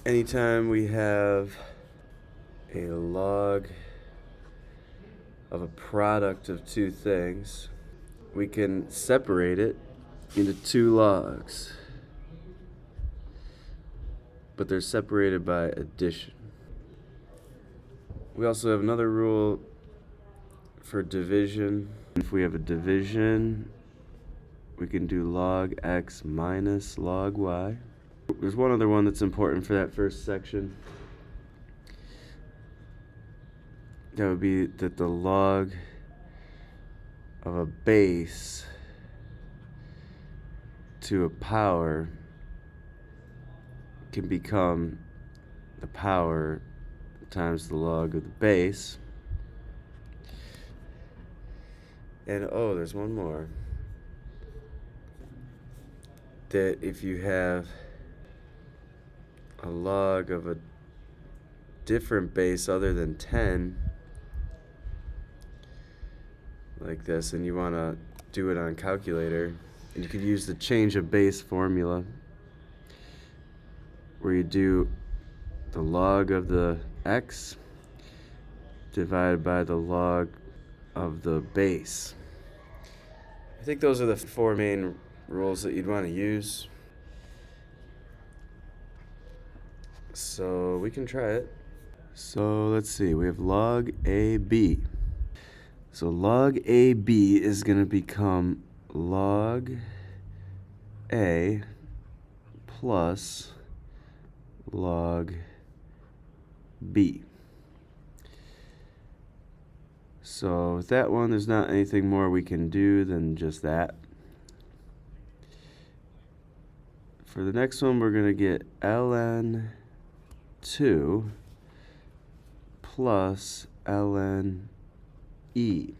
anytime we have a log of a product of two things, we can separate it into two logs, but they're separated by addition. We also have another rule for division. If we have a division, we can do log x minus log y. There's one other one that's important for that first section. That would be that the log of a base to a power can become the power times the log of the base. And oh, there's one more. That if you have a log of a different base other than 10, like this, and you want to do it on calculator, and you could use the change of base formula, where you do the log of the x divided by the log of the base. I think those are the four main rules that you'd want to use. So we can try it. So let's see, we have log AB. So log AB is going to become log A plus log B. So with that one, there's not anything more we can do than just that. For the next one, we're going to get ln 2 plus ln E.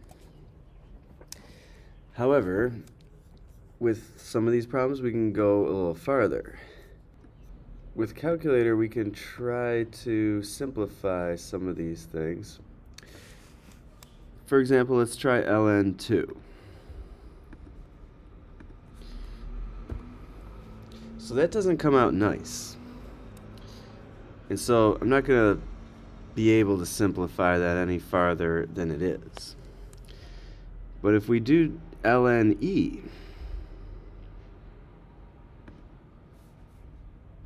However, with some of these problems, we can go a little farther. With calculator, we can try to simplify some of these things. For example, let's try ln 2. So that doesn't come out nice. And so I'm not going to be able to simplify that any farther than it is. But if we do ln E,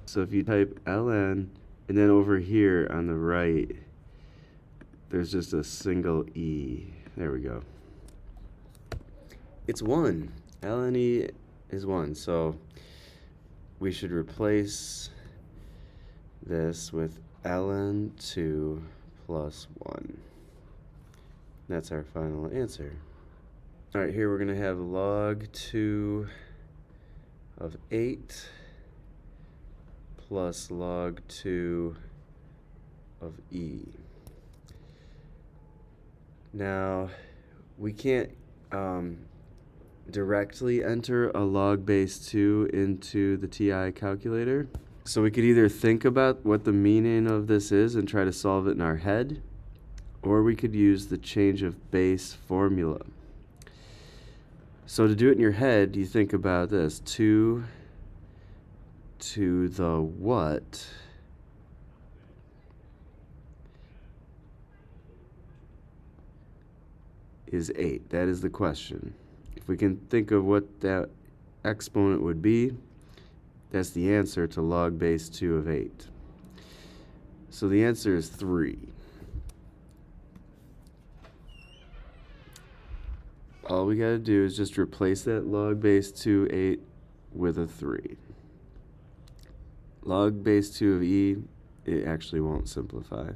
so if you type ln, and then over here on the right, there's just a single E. There we go. It's 1. ln E is 1. So we should replace this with ln 2 plus 1. That's our final answer. All right, here we're going to have log 2 of 8 plus log 2 of E. Now, we can't directly enter a log base 2 into the TI calculator. So we could either think about what the meaning of this is and try to solve it in our head, or we could use the change of base formula. So to do it in your head, you think about this. 2 to the what is 8? That is the question. If we can think of what that exponent would be, that's the answer to log base 2 of 8. So the answer is 3. All we got to do is just replace that log base 2 8 with a 3. Log base 2 of E, it actually won't simplify.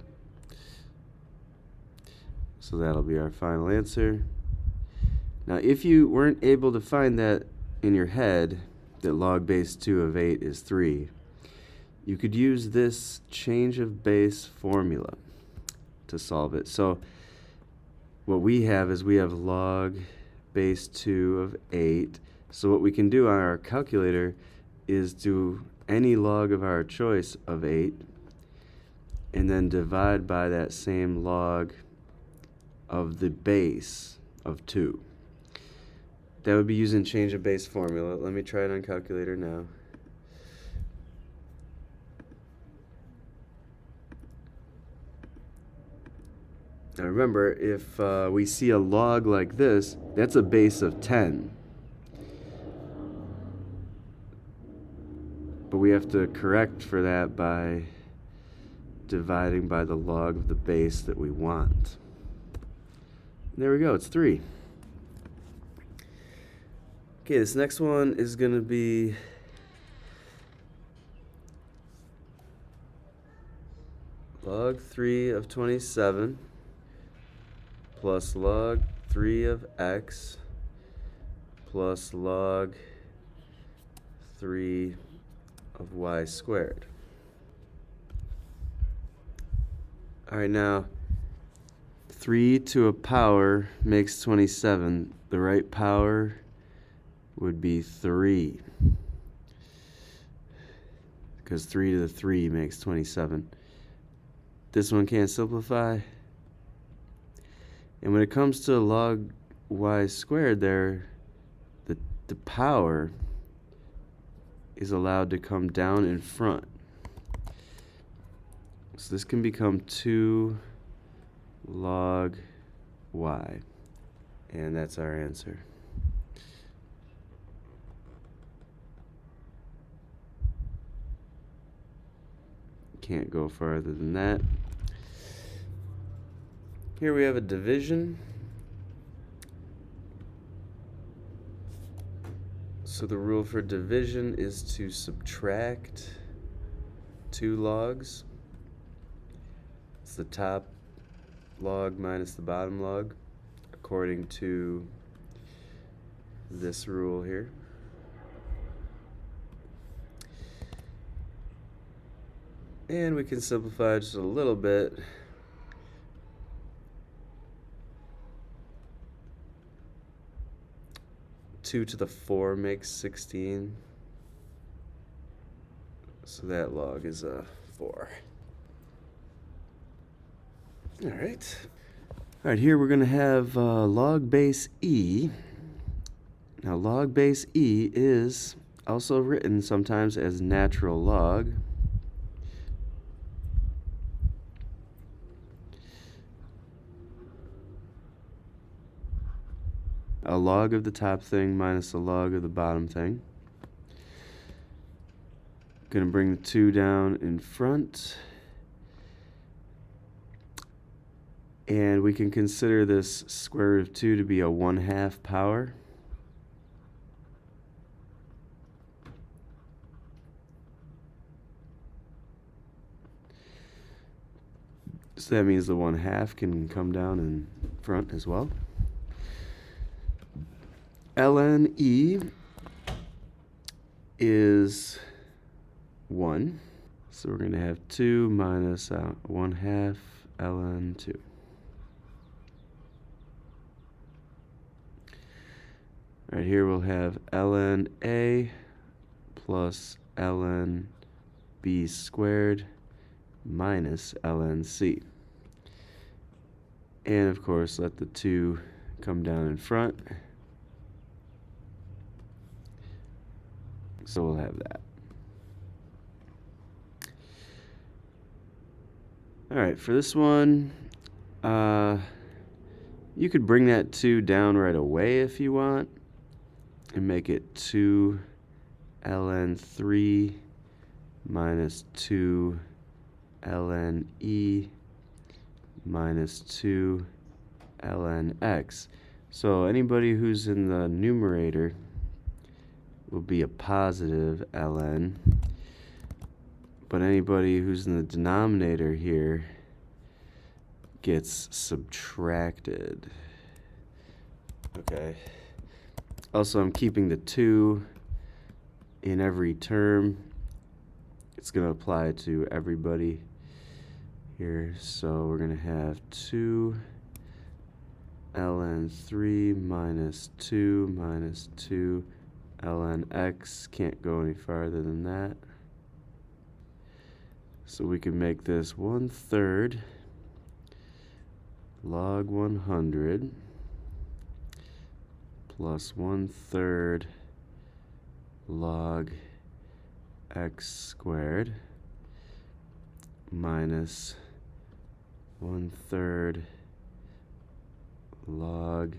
So that'll be our final answer. Now, if you weren't able to find that in your head, that log base 2 of 8 is 3, you could use this change of base formula to solve it. So what we have is we have log base 2 of 8. So what we can do on our calculator is do any log of our choice of 8 and then divide by that same log of the base of 2. That would be using change of base formula. Let me try it on calculator now. Now remember, if we see a log like this, that's a base of 10. But we have to correct for that by dividing by the log of the base that we want. There we go, it's 3. Okay, this next one is going to be log 3 of 27 plus log 3 of x plus log 3 of y squared. All right, now 3 to a power makes 27. The right power would be 3, because 3 to the 3 makes 27. This one can't simplify. And when it comes to log y squared there, the power is allowed to come down in front. So this can become 2 log y. And that's our answer. Can't go farther than that. Here we have a division. So the rule for division is to subtract 2 logs. It's the top log minus the bottom log, according to this rule here. And we can simplify just a little bit. Two to the 4 makes 16. So that log is a 4. All right, here we're going to have log base e. Now log base e is also written sometimes as natural log. A log of the top thing minus a log of the bottom thing. Going to bring the 2 down in front. And we can consider this square root of 2 to be a 1/2 power. So that means the 1/2 can come down in front as well. ln e is 1. So we're going to have 2 minus 1/2 ln 2. Right here we'll have ln a plus ln b squared minus ln c. And of course let the 2 come down in front. So we'll have that. All right, for this one, you could bring that 2 down right away if you want and make it 2 ln 3 minus 2 ln e minus 2 ln x. So anybody who's in the numerator will be a positive ln, but anybody who's in the denominator here gets subtracted. Okay. Also, I'm keeping the 2 in every term. It's going to apply to everybody here. So we're going to have 2 ln 3 minus 2 minus 2 ln x. Can't go any farther than that. So we can make this 1/3 log 100 plus 1/3 log x squared minus 1/3 log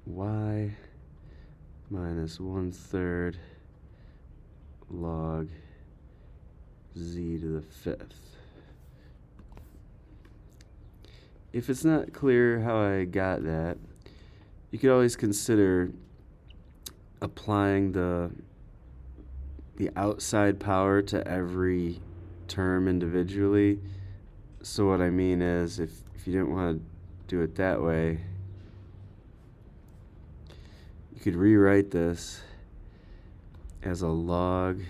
y minus 1/3 log z to the 5th. If it's not clear how I got that, you could always consider applying the outside power to every term individually. So what I mean is, if you didn't want to do it that way, you could rewrite this as a log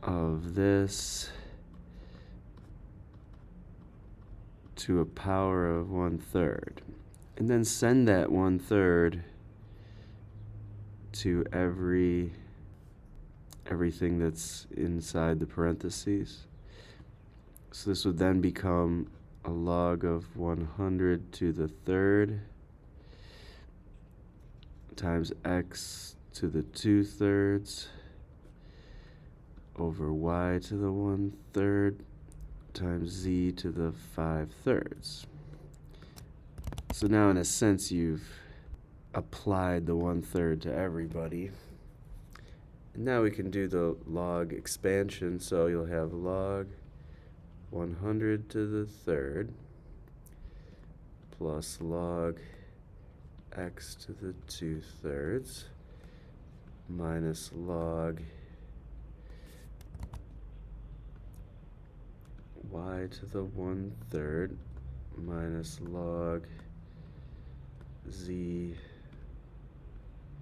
of this to a power of 1/3, and then send that 1/3 to everything that's inside the parentheses. So this would then become a log of 100 to the 3rd times x to the 2/3 over y to the 1/3 times z to the 5/3. So now in a sense you've applied the 1/3 to everybody. And now we can do the log expansion, so you'll have log 100 to the 3rd plus log x to the 2/3 minus log y to the 1/3 minus log z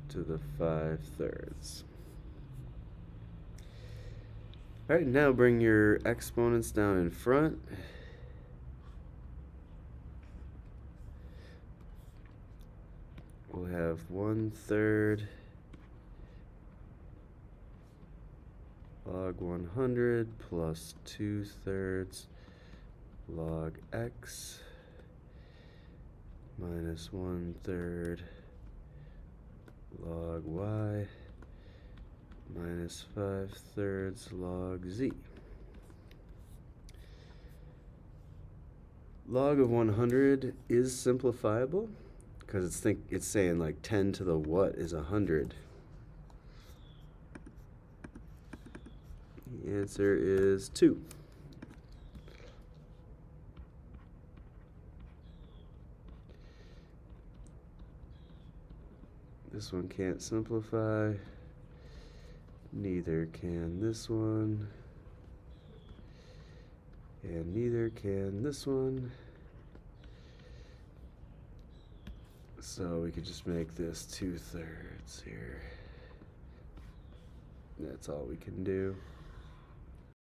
to the 5/3. Alright, now bring your exponents down in front. We'll have 1/3 log 100 plus 2/3 log x minus 1/3 log y minus 5/3 log z. Log of 100 is simplifiable because it's saying like 10 to the what is 100. The answer is 2. This one can't simplify. Neither can this one. And neither can this one. So we could just make this 2/3 here. That's all we can do.